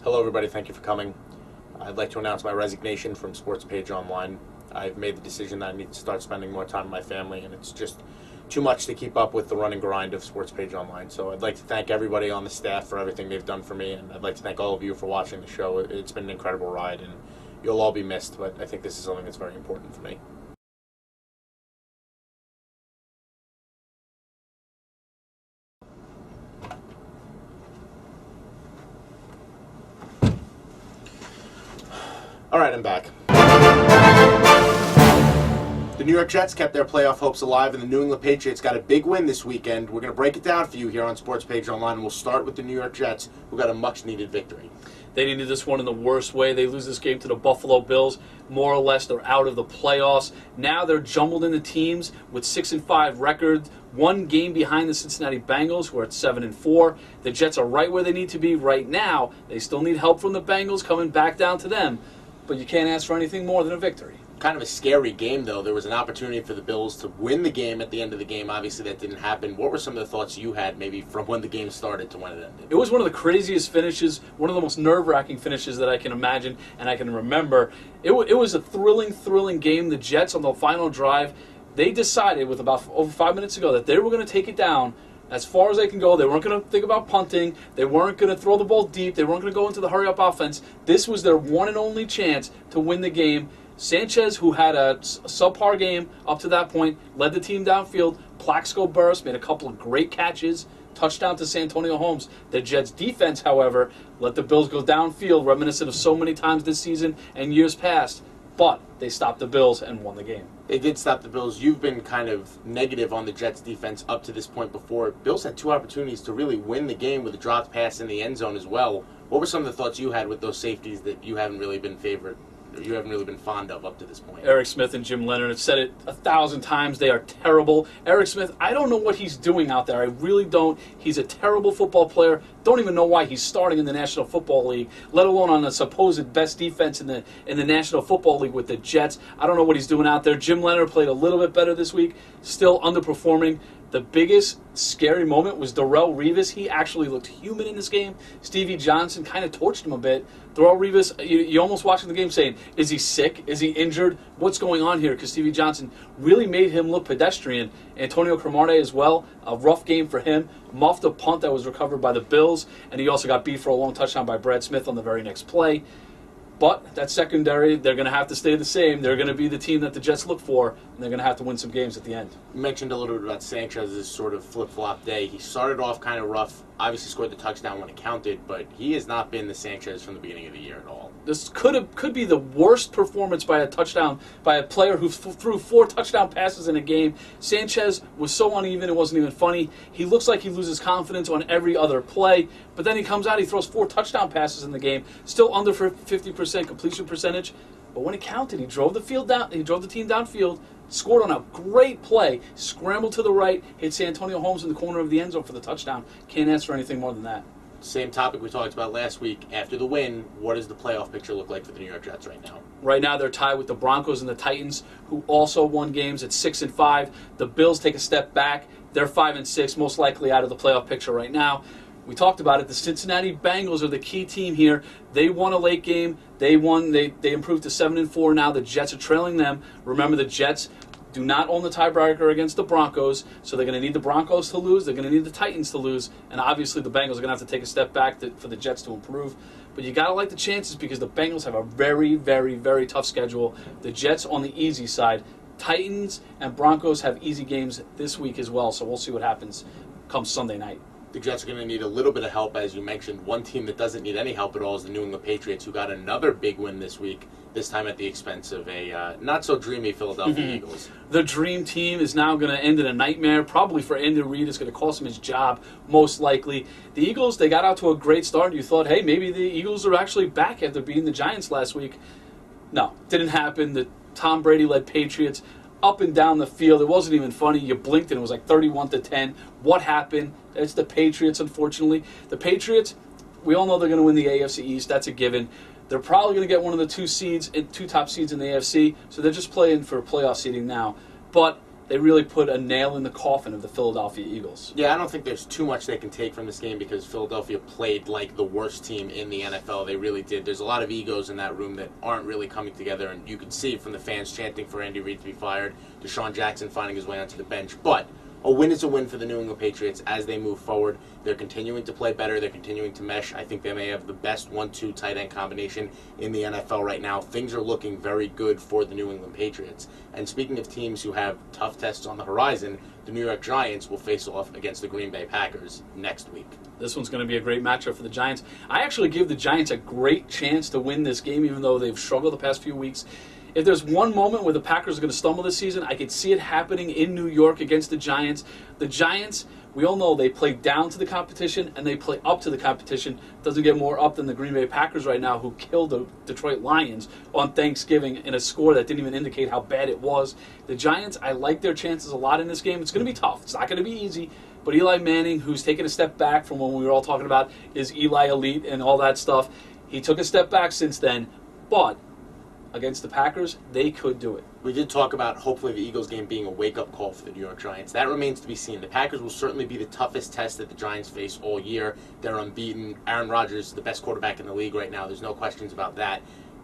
Hello, everybody. Thank you for coming. I'd like to announce my resignation from Sports Page Online. I've made the decision that I need to start spending more time with my family, and it's just too much to keep up with the run and grind of Sports Page Online. So I'd like to thank everybody on the staff for everything they've done for me, and I'd like to thank all of you for watching the show. It's been an incredible ride, and you'll all be missed, but I think this is something that's very important for me. All right, I'm back. The New York Jets kept their playoff hopes alive, and the New England Patriots got a big win this weekend. We're going to break it down for you here on Sports Page Online, and we'll start with the New York Jets, who got a much-needed victory. They needed this one in the worst way. They lose this game to the Buffalo Bills. More or less, they're out of the playoffs. Now they're jumbled into teams with 6-5 records, one game behind the Cincinnati Bengals, who are at 7-4. The Jets are right where they need to be right now. They still need help from the Bengals coming back down to them, but you can't ask for anything more than a victory. Kind of a scary game, though. There was an opportunity for the Bills to win the game at the end of the game. Obviously, that didn't happen. What were some of the thoughts you had, maybe from when the game started to when it ended? It was one of the craziest finishes, one of the most nerve-wracking finishes that I can imagine and I can remember. It was a thrilling game. The Jets, on the final drive, they decided with about over 5 minutes to go that they were going to take it down as far as they can go. They weren't going to think about punting. They weren't going to throw the ball deep. They weren't going to go into the hurry-up offense. This was their one and only chance to win the game. Sanchez, who had a subpar game up to that point, led the team downfield. Plaxico Burress made a couple of great catches. Touchdown to Santonio Holmes. The Jets' defense, however, let the Bills go downfield, reminiscent of so many times this season and years past. But they stopped the Bills and won the game. They did stop the Bills. You've been kind of negative on the Jets' defense up to this point before. Bills had two opportunities to really win the game with a dropped pass in the end zone as well. What were some of the thoughts you had with those safeties that you haven't really been fond of up to this point? Eric Smith and Jim Leonard have said it 1,000 times. They are terrible. Eric Smith, I don't know what he's doing out there. I really don't. He's a terrible football player. Don't even know why he's starting in the National Football League, let alone on the supposed best defense in the National Football League with the Jets. I don't know what he's doing out there. Jim Leonard played a little bit better this week, still underperforming. The biggest scary moment was Darrelle Revis. He actually looked human in this game. Stevie Johnson kind of torched him a bit. Darrelle Revis, you almost watching the game saying, is he sick? Is he injured? What's going on here? Because Stevie Johnson really made him look pedestrian. Antonio Cromartie as well, a rough game for him. Muffed a punt that was recovered by the Bills, and he also got beat for a long touchdown by Brad Smith on the very next play. But that secondary, they're going to have to stay the same. They're going to be the team that the Jets look for, and they're going to have to win some games at the end. You mentioned a little bit about Sanchez's sort of flip-flop day. He started off kind of rough, obviously scored the touchdown when it counted, but he has not been the Sanchez from the beginning of the year at all. This could be the worst performance by a player who threw 4 touchdown passes in a game. Sanchez was so uneven, it wasn't even funny. He looks like he loses confidence on every other play, but then he comes out, he throws 4 touchdown passes in the game, still under 50% completion percentage. But when it counted, he drove the team downfield, scored on a great play, scrambled to the right, hit Santonio Holmes in the corner of the end zone for the touchdown. Can't ask for anything more than that. Same topic we talked about last week. After the win, what does the playoff picture look like for the New York Jets right now? Right now, they're tied with the Broncos and the Titans, who also won games at 6-5. The Bills take a step back. They're 5-6, most likely out of the playoff picture right now. We talked about it. The Cincinnati Bengals are the key team here. They won a late game. They improved to 7-4 now. The Jets are trailing them. Remember, the Jets do not own the tiebreaker against the Broncos, so they're going to need the Broncos to lose. They're going to need the Titans to lose, and obviously the Bengals are going to have to take a step back for the Jets to improve. But you got to like the chances because the Bengals have a very, very, very tough schedule. The Jets on the easy side. Titans and Broncos have easy games this week as well, so we'll see what happens come Sunday night. The Jets are going to need a little bit of help, as you mentioned. One team that doesn't need any help at all is the New England Patriots, who got another big win this week, this time at the expense of a not-so-dreamy Philadelphia Eagles. The dream team is now going to end in a nightmare, probably for Andy Reid. It's going to cost him his job, most likely. The Eagles, they got out to a great start. You thought, hey, maybe the Eagles are actually back after beating the Giants last week. No, didn't happen. The Tom Brady-led Patriots up and down the field. It wasn't even funny. You blinked and it was like 31-10. What happened? It's the Patriots, unfortunately. The Patriots, we all know they're going to win the AFC East. That's a given. They're probably going to get one of the two top seeds in the AFC, so they're just playing for playoff seeding now. But they really put a nail in the coffin of the Philadelphia Eagles. Yeah, I don't think there's too much they can take from this game because Philadelphia played like the worst team in the NFL. They really did. There's a lot of egos in that room that aren't really coming together, and you can see from the fans chanting for Andy Reid to be fired, Deshaun Jackson finding his way onto the bench. But a win is a win for the New England Patriots as they move forward. They're continuing to play better. They're continuing to mesh. I think they may have the best 1-2 tight end combination in the NFL right now. Things are looking very good for the New England Patriots. And speaking of teams who have tough tests on the horizon, the New York Giants will face off against the Green Bay Packers next week. This one's going to be a great matchup for the Giants. I actually give the Giants a great chance to win this game, even though they've struggled the past few weeks. If there's one moment where the Packers are going to stumble this season, I could see it happening in New York against the Giants. The Giants, we all know they play down to the competition and they play up to the competition. Doesn't get more up than the Green Bay Packers right now, who killed the Detroit Lions on Thanksgiving in a score that didn't even indicate how bad it was. The Giants, I like their chances a lot in this game. It's going to be tough. It's not going to be easy. But Eli Manning, who's taken a step back from when we were all talking about is Eli elite and all that stuff, he took a step back since then. But against the Packers, they could do it. We did talk about hopefully the Eagles game being a wake-up call for the New York Giants. That remains to be seen. The Packers will certainly be the toughest test that the Giants face all year. They're unbeaten. Aaron Rodgers is the best quarterback in the league right now. There's no questions about that.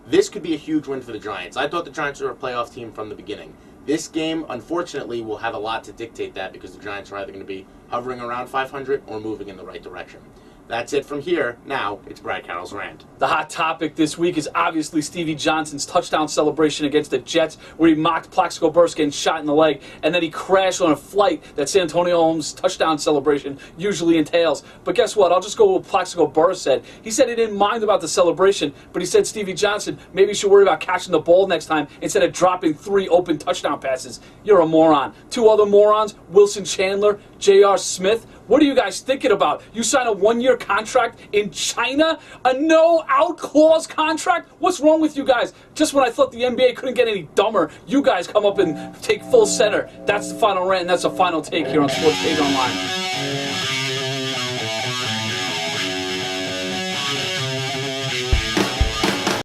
This could be a huge win for the Giants. I thought the Giants were a playoff team from the beginning. This game, unfortunately, will have a lot to dictate that because the Giants are either going to be hovering around 500 or moving in the right direction. That's it from here. Now, it's Brad Carroll's Rant. The hot topic this week is obviously Stevie Johnson's touchdown celebration against the Jets, where he mocked Plaxico Burress getting shot in the leg, and then he crashed on a flight that San Antonio Holmes' touchdown celebration usually entails. But guess what? I'll just go with what Plaxico Burress said. He said he didn't mind about the celebration, but he said Stevie Johnson maybe should worry about catching the ball next time instead of dropping 3 open touchdown passes. You're a moron. 2 other morons, Wilson Chandler, J.R. Smith. What are you guys thinking about? You sign a 1-year contract in China? A no-out clause contract? What's wrong with you guys? Just when I thought the NBA couldn't get any dumber, you guys come up and take full center. That's the final rant, and that's the final take here on Sports Page Online.